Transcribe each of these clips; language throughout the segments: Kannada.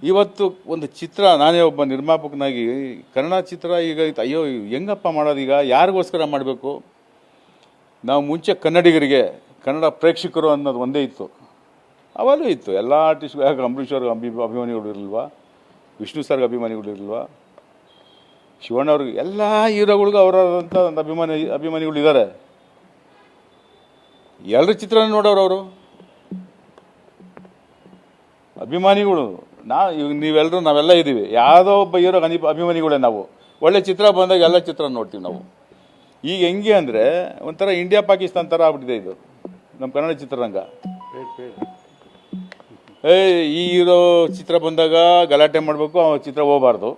ಇವತ್ತು ಒಂದು ಚಿತ್ರ, ನಾನೇ ಒಬ್ಬ ನಿರ್ಮಾಪಕನಾಗಿ ಕನ್ನಡ ಚಿತ್ರ ಈಗ ಅಯ್ಯೋ ಹೆಂಗಪ್ಪ ಮಾಡೋದು, ಈಗ ಯಾರಿಗೋಸ್ಕರ ಮಾಡಬೇಕು? ನಾವು ಮುಂಚೆ ಕನ್ನಡಿಗರಿಗೆ, ಕನ್ನಡ ಪ್ರೇಕ್ಷಕರು ಅನ್ನೋದು ಒಂದೇ ಇತ್ತು, ಅವಾಗಲೂ ಇತ್ತು. ಎಲ್ಲ ಆರ್ಟಿಸ್ಟ್ಗಳು, ಯಾಕೆ ಅಂಬರೀಷ್ ಅವ್ರಿಗೆ ಅಭಿಮಾನಿಗಳು ಇರಲಿಲ್ವಾ? ವಿಷ್ಣು ಸರ್ಗೆ ಅಭಿಮಾನಿಗಳು ಇರಲಿಲ್ವಾ? ಶಿವಣ್ಣವ್ರಿಗೆ, ಎಲ್ಲ ಹೀರೋಗಳಿಗೂ ಅವರಾದಂಥ ಒಂದು ಅಭಿಮಾನಿಗಳು ಇದ್ದಾರೆ. ಎಲ್ಲರ ಚಿತ್ರ ನೋಡೋರು ಅವರು ಅಭಿಮಾನಿಗಳು. ನಾವೆಲ್ಲ ಇದ್ದೀವಿ, ಯಾವುದೋ ಒಬ್ಬ ಹೀರೋ ಅಭಿಮಾನಿಗಳೇ ನಾವು. ಒಳ್ಳೆ ಚಿತ್ರ ಬಂದಾಗ ಎಲ್ಲ ಚಿತ್ರ ನೋಡ್ತೀವಿ ನಾವು. ಈಗ ಹೆಂಗೆ ಅಂದರೆ ಒಂಥರ ಇಂಡಿಯಾ ಪಾಕಿಸ್ತಾನ ಥರ ಆಗ್ಬಿಟ್ಟಿದೆ ಇದು ನಮ್ಮ ಕನ್ನಡ ಚಿತ್ರರಂಗ. ಈ ಹೀರೋ ಚಿತ್ರ ಬಂದಾಗ ಗಲಾಟೆ ಮಾಡಬೇಕು, ಆ ಚಿತ್ರ ಹೋಗಬಾರ್ದು.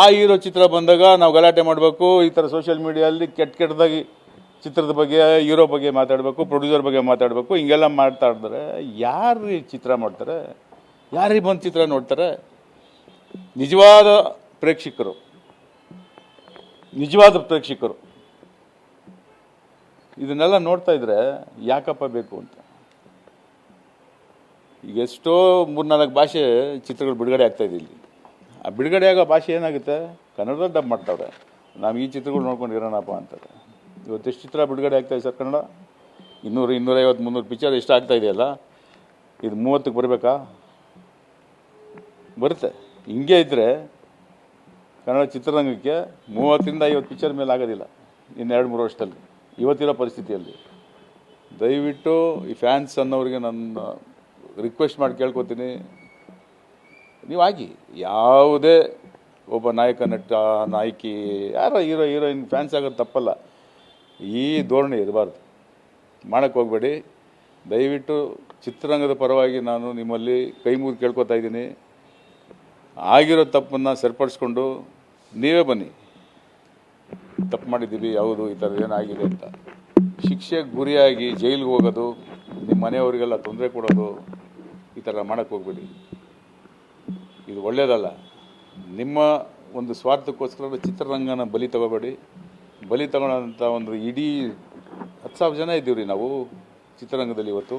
ಆ ಹೀರೋ ಚಿತ್ರ ಬಂದಾಗ ನಾವು ಗಲಾಟೆ ಮಾಡಬೇಕು. ಈ ಥರ ಸೋಷಿಯಲ್ ಮೀಡಿಯಲ್ಲಿ ಕೆಟ್ಟದಾಗಿ ಚಿತ್ರದ ಬಗ್ಗೆ, ಹೀರೋ ಬಗ್ಗೆ ಮಾತಾಡಬೇಕು, ಪ್ರೊಡ್ಯೂಸರ್ ಬಗ್ಗೆ ಮಾತಾಡಬೇಕು. ಹಿಂಗೆಲ್ಲ ಮಾತಾಡಿದ್ರೆ ಯಾರು ಈ ಚಿತ್ರ ಮಾಡ್ತಾರೆ? ಯಾರಿಗೆ ಬಂದು ಚಿತ್ರ ನೋಡ್ತಾರೆ? ನಿಜವಾದ ಪ್ರೇಕ್ಷಕರು ಇದನ್ನೆಲ್ಲ ನೋಡ್ತಾ ಇದ್ರೆ ಯಾಕಪ್ಪ ಬೇಕು ಅಂತ. ಈಗ ಎಷ್ಟೋ 3-4 ಭಾಷೆ ಚಿತ್ರಗಳು ಬಿಡುಗಡೆ ಆಗ್ತಾಯಿದೆ ಇಲ್ಲಿ. ಆ ಬಿಡುಗಡೆ ಆಗೋ ಭಾಷೆ ಏನಾಗುತ್ತೆ? ಕನ್ನಡದಲ್ಲಿ ಡಬ್ ಮಾಡ್ತಾವ್ರೆ. ನಾವು ಈ ಚಿತ್ರಗಳು ನೋಡ್ಕೊಂಡು ಇರೋಣಪ್ಪ ಅಂತಾರೆ. ಇವತ್ತು ಎಷ್ಟು ಚಿತ್ರ ಬಿಡುಗಡೆ ಆಗ್ತಾಯಿದೆ ಸರ್ ಕನ್ನಡ? 200, 250, 300 ಪಿಕ್ಚರ್ ಎಷ್ಟು ಆಗ್ತಾ ಇದೆಯಲ್ಲ. ಇದು 30ಕ್ಕೆ ಬರಬೇಕಾ? ಬರುತ್ತೆ. ಹಿಂಗೆ ಇದ್ದರೆ ಕನ್ನಡ ಚಿತ್ರರಂಗಕ್ಕೆ 30ರಿಂದ 50 ಪಿಕ್ಚರ್ ಮೇಲೆ ಆಗೋದಿಲ್ಲ ಇನ್ನು 2-3 ವರ್ಷದಲ್ಲಿ, ಇವತ್ತಿರೋ ಪರಿಸ್ಥಿತಿಯಲ್ಲಿ. ದಯವಿಟ್ಟು ಈ ಫ್ಯಾನ್ಸ್ ಅನ್ನೋರಿಗೆ ನನ್ನ ರಿಕ್ವೆಸ್ಟ್ ಮಾಡಿ ಕೇಳ್ಕೊತೀನಿ, ನೀವಾಗಿ ಯಾವುದೇ ಒಬ್ಬ ನಾಯಕ, ನಟ, ನಾಯಕಿ, ಯಾರೋ ಹೀರೋಯಿನ್ ಫ್ಯಾನ್ಸ್ ಆಗೋದು ತಪ್ಪಲ್ಲ. ಈ ಧೋರಣೆ ಇರಬಾರ್ದು, ಮಾಡೋಕ್ಕೆ ಹೋಗಬೇಡಿ. ದಯವಿಟ್ಟು ಚಿತ್ರರಂಗದ ಪರವಾಗಿ ನಾನು ನಿಮ್ಮಲ್ಲಿ ಕೈ ಮುಗಿದು ಕೇಳ್ಕೊತಾ ಇದ್ದೀನಿ. ಆಗಿರೋ ತಪ್ಪನ್ನು ಸರಿಪಡಿಸ್ಕೊಂಡು ನೀವೇ ಬನ್ನಿ. ತಪ್ಪು ಮಾಡಿದ್ದೀವಿ, ಹೌದು ಈ ಥರದ್ದು ಏನಾಗಿದೆ ಅಂತ. ಶಿಕ್ಷೆಗೆ ಗುರಿಯಾಗಿ ಜೈಲಿಗೆ ಹೋಗೋದು, ನಿಮ್ಮ ಮನೆಯವರಿಗೆಲ್ಲ ತೊಂದರೆ ಕೊಡೋದು, ಈ ಥರ ಮಾಡೋಕ್ಕೆ ಹೋಗಬೇಡಿ. ಇದು ಒಳ್ಳೆಯದಲ್ಲ. ನಿಮ್ಮ ಒಂದು ಸ್ವಾರ್ಥಕ್ಕೋಸ್ಕರ ಚಿತ್ರರಂಗನ ಬಲಿ ತಗೋಬೇಡಿ. ಬಲಿ ತಗೊಳ್ಳೋಂಥ ಒಂದು ಇಡೀ 10,000 ಜನ ಇದ್ದೀವಿ ರೀ ನಾವು ಚಿತ್ರರಂಗದಲ್ಲಿ ಇವತ್ತು.